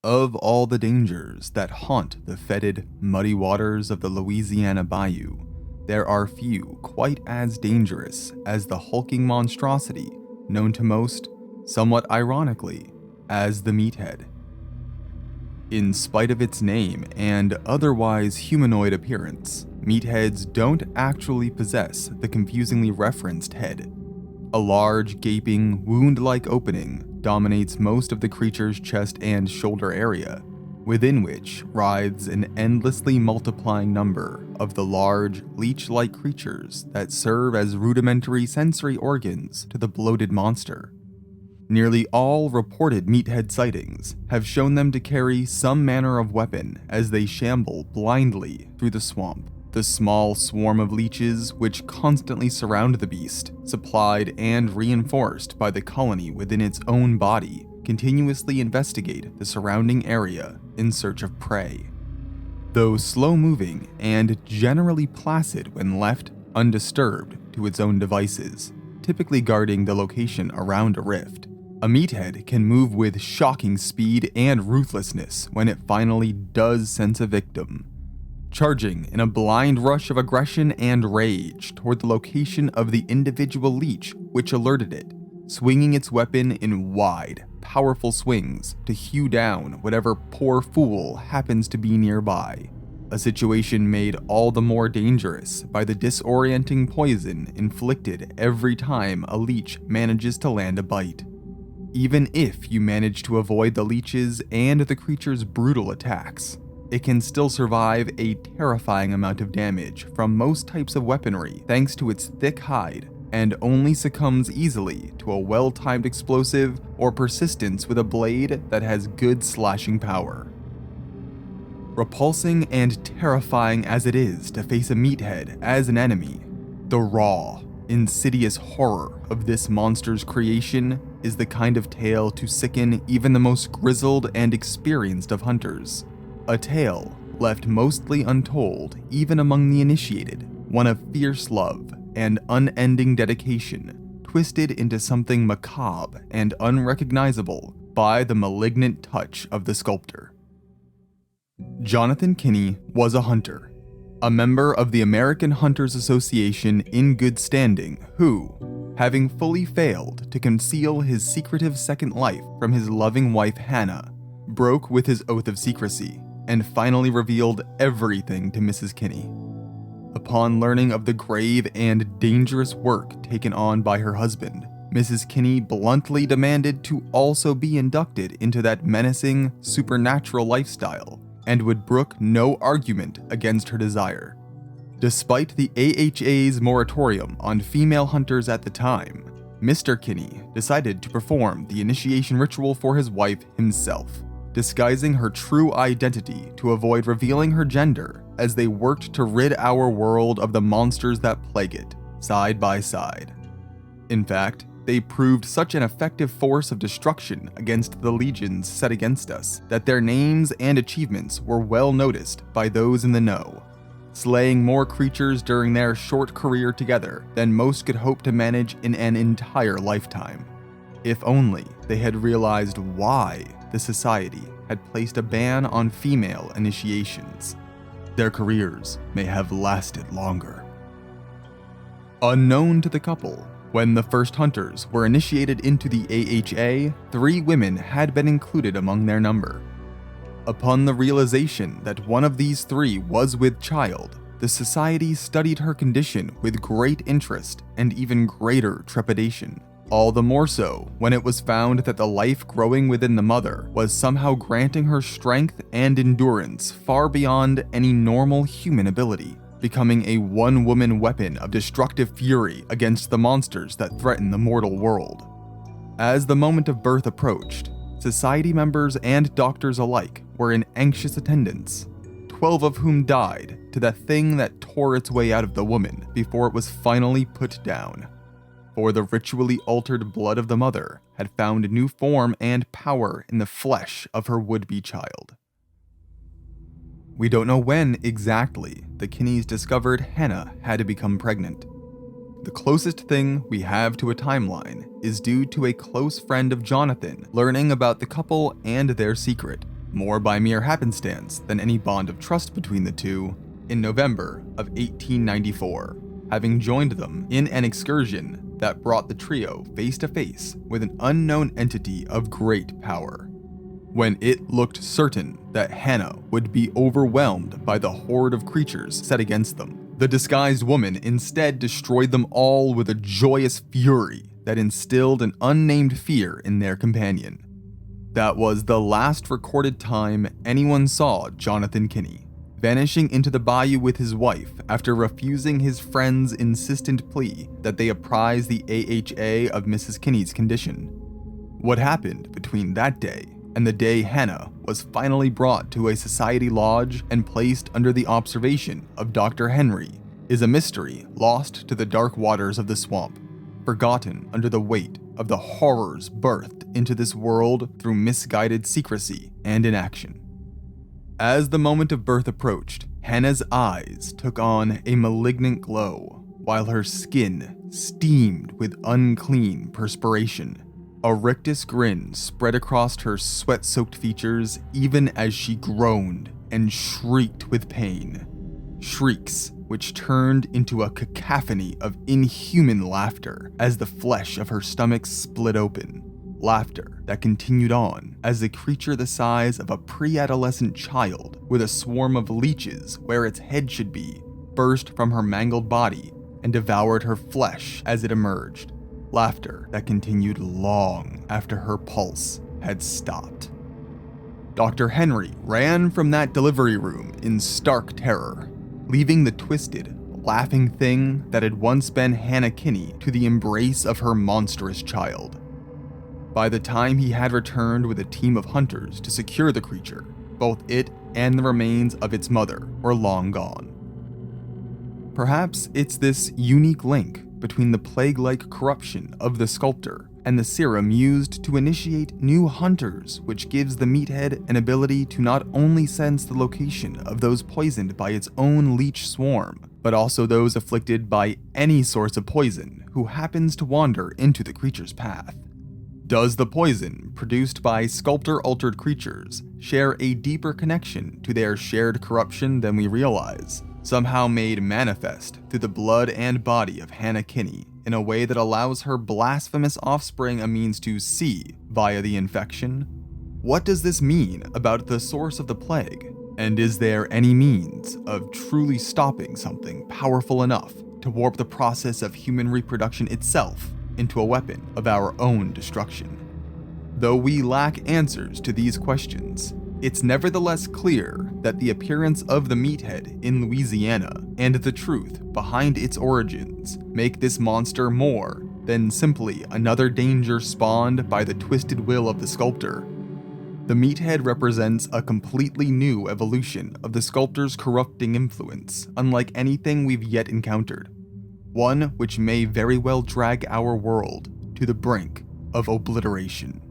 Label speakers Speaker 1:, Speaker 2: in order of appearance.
Speaker 1: Of all the dangers that haunt the fetid, muddy waters of the Louisiana bayou, there are few quite as dangerous as the hulking monstrosity known to most, somewhat ironically, as the Meathead. In spite of its name and otherwise humanoid appearance, meatheads don't actually possess the confusingly referenced head. A large, gaping, wound-like opening dominates most of the creature's chest and shoulder area, within which writhes an endlessly multiplying number of the large, leech-like creatures that serve as rudimentary sensory organs to the bloated monster. Nearly all reported meathead sightings have shown them to carry some manner of weapon as they shamble blindly through the swamp. The small swarm of leeches which constantly surround the beast, supplied and reinforced by the colony within its own body, continuously investigate the surrounding area in search of prey. Though slow-moving and generally placid when left undisturbed to its own devices, typically guarding the location around a rift, a meathead can move with shocking speed and ruthlessness when it finally does sense a victim, charging in a blind rush of aggression and rage toward the location of the individual leech which alerted it, swinging its weapon in wide, powerful swings to hew down whatever poor fool happens to be nearby, a situation made all the more dangerous by the disorienting poison inflicted every time a leech manages to land a bite. Even if you manage to avoid the leeches and the creature's brutal attacks, it can still survive a terrifying amount of damage from most types of weaponry thanks to its thick hide, and only succumbs easily to a well-timed explosive or persistence with a blade that has good slashing power. Repulsing and terrifying as it is to face a meathead as an enemy, the raw, insidious horror of this monster's creation is the kind of tale to sicken even the most grizzled and experienced of hunters. A tale left mostly untold even among the initiated, one of fierce love and unending dedication, twisted into something macabre and unrecognizable by the malignant touch of the sculptor. Jonathan Kinney was a hunter, a member of the American Hunters Association in good standing who, having fully failed to conceal his secretive second life from his loving wife Hannah, broke with his oath of secrecy and finally revealed everything to Mrs. Kinney. Upon learning of the grave and dangerous work taken on by her husband, Mrs. Kinney bluntly demanded to also be inducted into that menacing, supernatural lifestyle and would brook no argument against her desire. Despite the AHA's moratorium on female hunters at the time, Mr. Kinney decided to perform the initiation ritual for his wife himself, disguising her true identity to avoid revealing her gender as they worked to rid our world of the monsters that plague it, side by side. In fact, they proved such an effective force of destruction against the legions set against us that their names and achievements were well noticed by those in the know, slaying more creatures during their short career together than most could hope to manage in an entire lifetime. If only they had realized why the society had placed a ban on female initiations, their careers may have lasted longer. Unknown to the couple, when the first hunters were initiated into the AHA, 3 women had been included among their number. Upon the realization that one of these 3 was with child, the society studied her condition with great interest and even greater trepidation. All the more so when it was found that the life growing within the mother was somehow granting her strength and endurance far beyond any normal human ability, becoming a one-woman weapon of destructive fury against the monsters that threaten the mortal world. As the moment of birth approached, society members and doctors alike were in anxious attendance, 12 of whom died to the thing that tore its way out of the woman before it was finally put down. For the ritually altered blood of the mother had found new form and power in the flesh of her would-be child. We don't know when exactly the Kinneys discovered Hannah had to become pregnant. The closest thing we have to a timeline is due to a close friend of Jonathan learning about the couple and their secret, more by mere happenstance than any bond of trust between the two, in November of 1894, having joined them in an excursion that brought the trio face to face with an unknown entity of great power. When it looked certain that Hannah would be overwhelmed by the horde of creatures set against them, the disguised woman instead destroyed them all with a joyous fury that instilled an unnamed fear in their companion. That was the last recorded time anyone saw Jonathan Kinney, vanishing into the bayou with his wife after refusing his friend's insistent plea that they apprise the AHA of Mrs. Kinney's condition. What happened between that day and the day Hannah was finally brought to a society lodge and placed under the observation of Dr. Henry is a mystery lost to the dark waters of the swamp, forgotten under the weight of the horrors birthed into this world through misguided secrecy and inaction. As the moment of birth approached, Hannah's eyes took on a malignant glow, while her skin steamed with unclean perspiration. A rictus grin spread across her sweat-soaked features even as she groaned and shrieked with pain. Shrieks which turned into a cacophony of inhuman laughter as the flesh of her stomach split open. Laughter that continued on as the creature the size of a pre-adolescent child with a swarm of leeches where its head should be burst from her mangled body and devoured her flesh as it emerged. Laughter that continued long after her pulse had stopped. Dr. Henry ran from that delivery room in stark terror, leaving the twisted, laughing thing that had once been Hannah Kinney to the embrace of her monstrous child. By the time he had returned with a team of hunters to secure the creature, both it and the remains of its mother were long gone. Perhaps it's this unique link between the plague-like corruption of the sculptor and the serum used to initiate new hunters, which gives the Meathead an ability to not only sense the location of those poisoned by its own leech swarm, but also those afflicted by any source of poison who happens to wander into the creature's path. Does the poison produced by sculptor-altered creatures share a deeper connection to their shared corruption than we realize, somehow made manifest through the blood and body of Hannah Kinney in a way that allows her blasphemous offspring a means to see via the infection? What does this mean about the source of the plague? And is there any means of truly stopping something powerful enough to warp the process of human reproduction itself into a weapon of our own destruction? Though we lack answers to these questions, it's nevertheless clear that the appearance of the Meathead in Louisiana and the truth behind its origins make this monster more than simply another danger spawned by the twisted will of the sculptor. The Meathead represents a completely new evolution of the sculptor's corrupting influence, unlike anything we've yet encountered. One which may very well drag our world to the brink of obliteration.